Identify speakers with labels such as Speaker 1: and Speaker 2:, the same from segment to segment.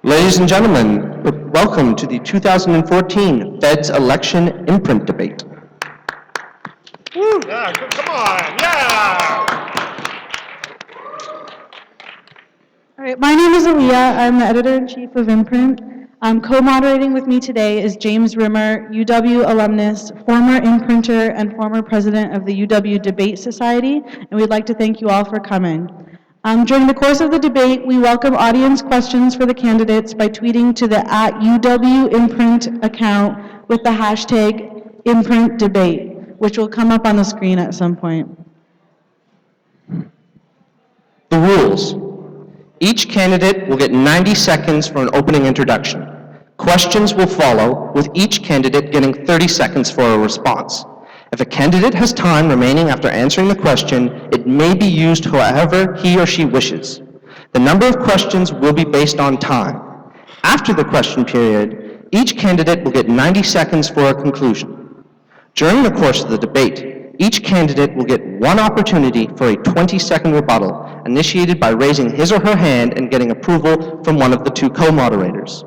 Speaker 1: Ladies and gentlemen, welcome to the 2014 Feds Election Imprint Debate.
Speaker 2: Woo! Yeah, come on, yeah!
Speaker 3: All right, my name is Aaliyah. I'm the editor-in-chief of Imprint. Co-moderating with me today is James Rimmer, UW alumnus, former imprinter, and former president of the UW Debate Society, and we'd like to thank you all for coming. During the course of the debate, we welcome audience questions for the candidates by tweeting to the @UWImprint account with the hashtag ImprintDebate, which will come up on the screen at some point.
Speaker 1: The rules. Each candidate will get 90 seconds for an opening introduction. Questions will follow, with each candidate getting 30 seconds for a response. If a candidate has time remaining after answering the question, it may be used however he or she wishes. The number of questions will be based on time. After the question period, each candidate will get 90 seconds for a conclusion. During the course of the debate, each candidate will get one opportunity for a 20-second rebuttal, initiated by raising his or her hand and getting approval from one of the two co-moderators.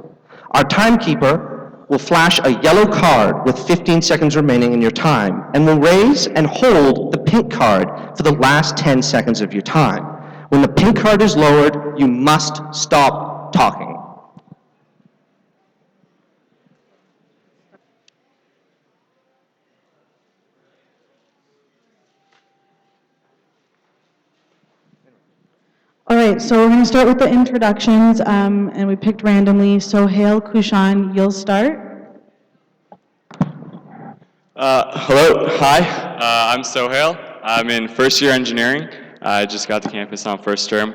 Speaker 1: Our timekeeper will flash a yellow card with 15 seconds remaining in your time, and will raise and hold the pink card for the last 10 seconds of your time. When the pink card is lowered, you must stop talking.
Speaker 3: All right, so we're going to start with the introductions, and we picked randomly. Sohail Kushan, you'll start.
Speaker 4: Hello, hi, I'm Sohail. I'm in first year engineering. I just got to campus on first term.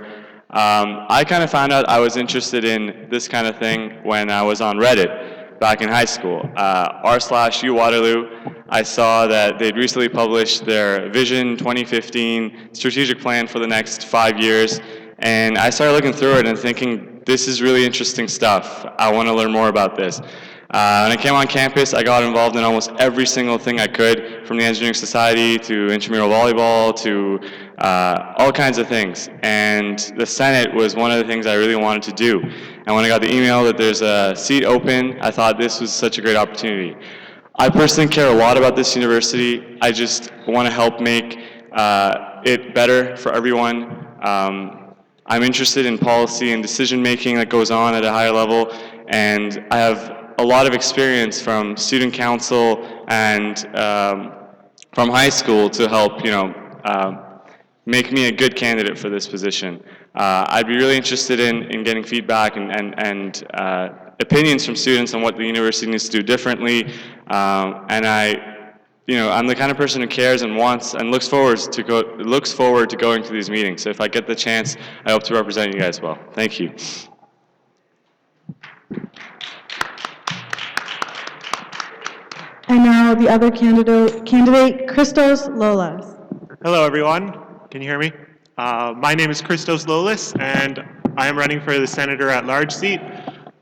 Speaker 4: I kind of found out I was interested in this kind of thing when I was on Reddit back in high school. r/U Waterloo, I saw that they'd recently published their Vision 2015 strategic plan for the next 5 years, and I started looking through it and thinking, this is really interesting stuff. I want to learn more about this. When I came on campus, I got involved in almost every single thing I could, from the Engineering Society to intramural volleyball to all kinds of things. And the Senate was one of the things I really wanted to do. And when I got the email that there's a seat open, I thought this was such a great opportunity. I personally care a lot about this university. I just want to help make it better for everyone. I'm interested in policy and decision making that goes on at a higher level, and I have a lot of experience from student council and from high school to help, make me a good candidate for this position. I'd be really interested in getting feedback and opinions from students on what the university needs to do differently, and I'm the kind of person who cares and wants and looks forward to going to these meetings. So if I get the chance, I hope to represent you guys well. Thank you.
Speaker 3: And now the other candidate, Christos Lolas.
Speaker 2: Hello, everyone. Can you hear me? My name is Christos Lolas, and I am running for the Senator at Large seat.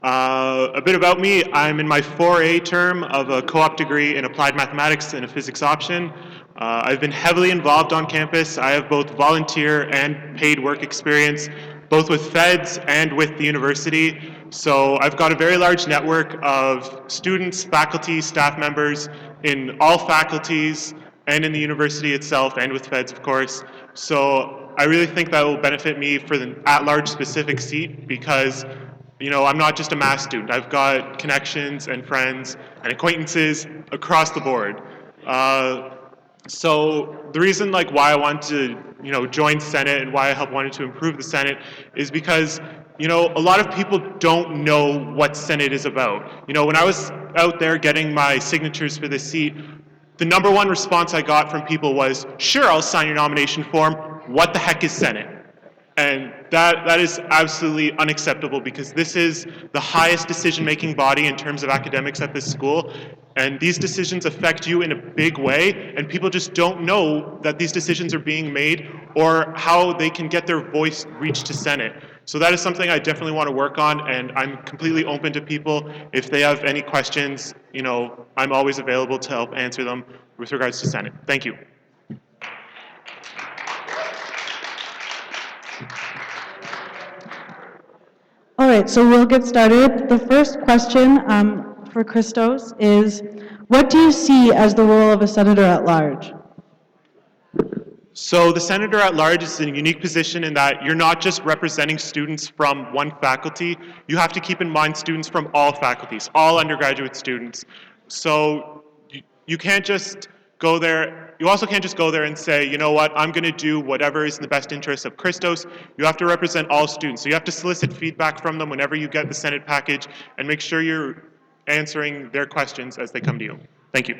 Speaker 2: A bit about me, I'm in my 4A term of a co-op degree in applied mathematics and a physics option. I've been heavily involved on campus. I have both volunteer and paid work experience, both with feds and with the university. So I've got a very large network of students, faculty, staff members in all faculties and in the university itself and with feds, of course. So I really think that will benefit me for the at-large specific seat because I'm not just a math student. I've got connections and friends and acquaintances across the board. So the reason why I wanted to join Senate and why I wanted to improve the Senate is because a lot of people don't know what Senate is about. When I was out there getting my signatures for this seat, the number one response I got from people was, sure, I'll sign your nomination form. What the heck is Senate? And that is absolutely unacceptable because this is the highest decision-making body in terms of academics at this school. And these decisions affect you in a big way, and people just don't know that these decisions are being made or how they can get their voice reached to Senate. So that is something I definitely want to work on, and I'm completely open to people. If they have any questions, I'm always available to help answer them with regards to Senate. Thank you.
Speaker 3: All right, so we'll get started. The first question for Christos is, what do you see as the role of a senator at large?
Speaker 2: So the senator at large is in a unique position in that you're not just representing students from one faculty, you have to keep in mind students from all faculties, all undergraduate students. So you can't just go there, you also can't just go there and say, you know what, I'm going to do whatever is in the best interest of Christos. You have to represent all students. So you have to solicit feedback from them whenever you get the Senate package and make sure you're answering their questions as they come to you. Thank you.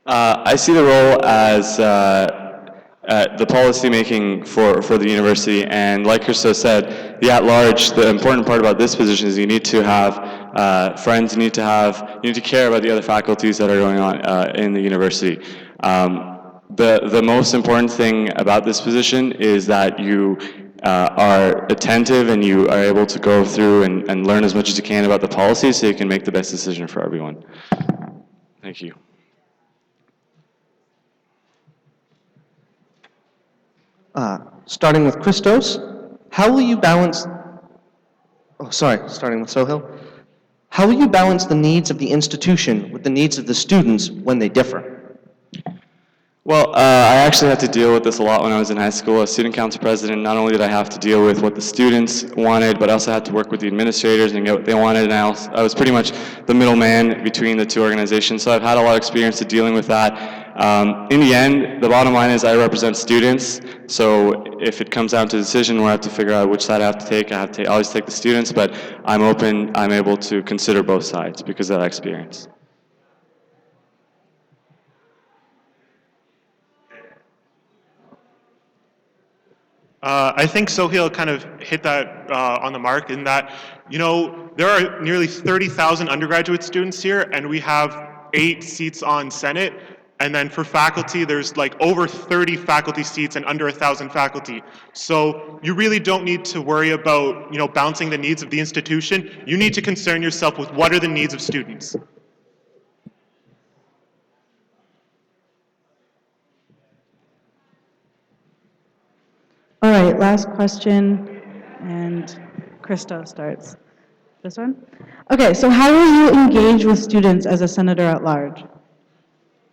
Speaker 4: I see the role as the policy making for the university, and like Christos said, the at-large, the important part about this position is you need to have friends, you need to care about the other faculties that are going on in the university. The most important thing about this position is that you are attentive and you are able to go through and learn as much as you can about the policy so you can make the best decision for everyone. Thank you.
Speaker 1: Starting with Christos, how will you balance, starting with Sohail. How will you balance the needs of the institution with the needs of the students when they differ?
Speaker 4: Well, I actually had to deal with this a lot when I was in high school. As student council president, not only did I have to deal with what the students wanted, but I also had to work with the administrators and get what they wanted, and I was pretty much the middleman between the two organizations, so I've had a lot of experience to dealing with that. In the end, the bottom line is I represent students, so if it comes down to a decision where I have to figure out which side I have to take, I always take the students, but I'm open, I'm able to consider both sides because of that experience.
Speaker 2: I think Sohail kind of hit that on the mark in that, you know, there are nearly 30,000 undergraduate students here, and we have 8 seats on Senate. And then for faculty, there's like over 30 faculty seats and under 1,000 faculty. So you really don't need to worry about, you know, balancing the needs of the institution. You need to concern yourself with what are the needs of students.
Speaker 3: All right, last question, and Christos starts. This one? Okay, so how will you engage with students as a senator at large?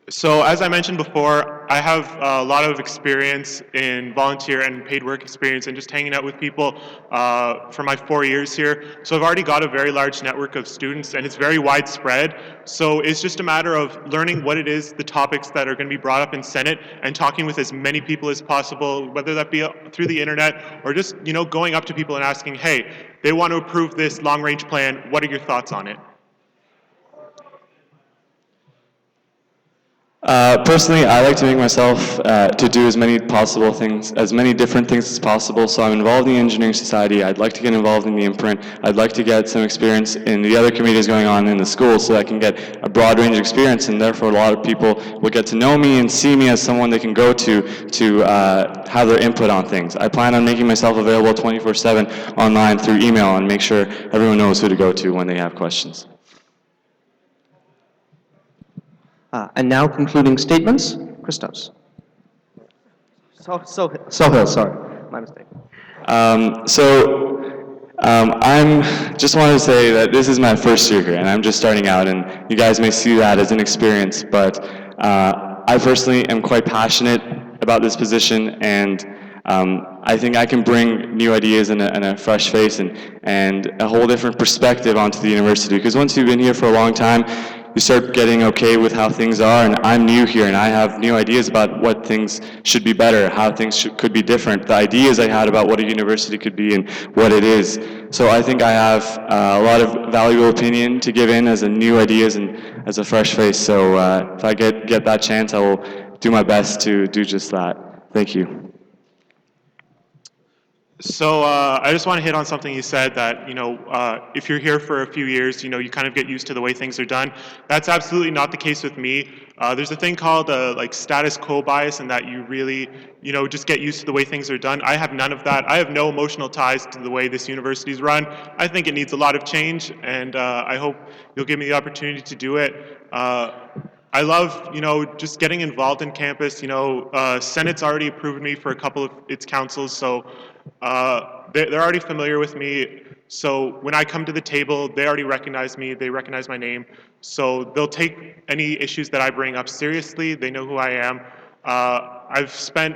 Speaker 2: So as I mentioned before, I have a lot of experience in volunteer and paid work experience and just hanging out with people for my 4 years here. So I've already got a very large network of students and it's very widespread. So it's just a matter of learning what it is, the topics that are going to be brought up in Senate and talking with as many people as possible, whether that be through the internet or just, you know, going up to people and asking, hey, they want to approve this long-range plan, what are your thoughts on it?
Speaker 4: Personally, I like to make myself to do as many possible things, as many different things as possible. So I'm involved in the Engineering Society. I'd like to get involved in the Imprint. I'd like to get some experience in the other committees going on in the school so I can get a broad range of experience, and therefore a lot of people will get to know me and see me as someone they can go to have their input on things. I plan on making myself available 24/7 online through email and make sure everyone knows who to go to when they have questions.
Speaker 1: And now concluding statements, Christos. Sohail, sorry, my mistake.
Speaker 4: I'm just wanted to say that this is my first year here, and I'm just starting out, and you guys may see that as an experience, but I personally am quite passionate about this position, and I think I can bring new ideas and a fresh face and a whole different perspective onto the university, because once you've been here for a long time, you start getting okay with how things are, and I'm new here, and I have new ideas about what things should be better, how things could be different, the ideas I had about what a university could be and what it is. So I think I have a lot of valuable opinion to give in as a new ideas and as a fresh face. So if I get that chance, I will do my best to do just that. Thank you.
Speaker 2: So I just want to hit on something you said that, you know, if you're here for a few years, you know, you kind of get used to the way things are done. That's absolutely not the case with me. There's a thing called like status quo bias, and that you really, you know, just get used to the way things are done. I have none of that. I have no emotional ties to the way this university is run. I think it needs a lot of change, and I hope you'll give me the opportunity to do it. I love, you know, just getting involved in campus. You know, Senate's already approved me for a couple of its councils, so they're already familiar with me. So when I come to the table, they already recognize me, they recognize my name, so they'll take any issues that I bring up seriously. They know who I am. I've spent,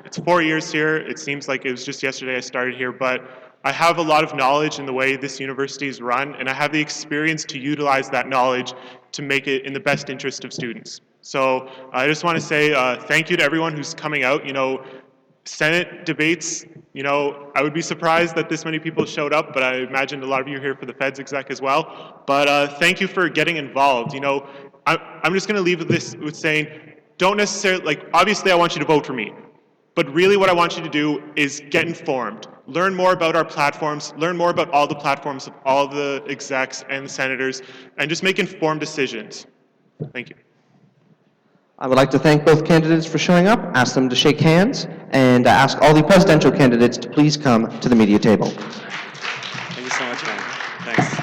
Speaker 2: it's 4 years here. It seems like it was just yesterday I started here, but I have a lot of knowledge in the way this university is run, and I have the experience to utilize that knowledge to make it in the best interest of students. So I just want to say thank you to everyone who's coming out. Senate debates, I would be surprised that this many people showed up, but I imagined a lot of you are here for the Feds exec as well. But thank you for getting involved. I'm just going to leave this with saying, don't necessarily, obviously I want you to vote for me, but really what I want you to do is get informed. Learn more about our platforms, learn more about all the platforms of all the execs and the senators, and just make informed decisions. Thank you.
Speaker 1: I would like to thank both candidates for showing up, ask them to shake hands, and ask all the presidential candidates to please come to the media table.
Speaker 4: Thank you so much, man. Thanks.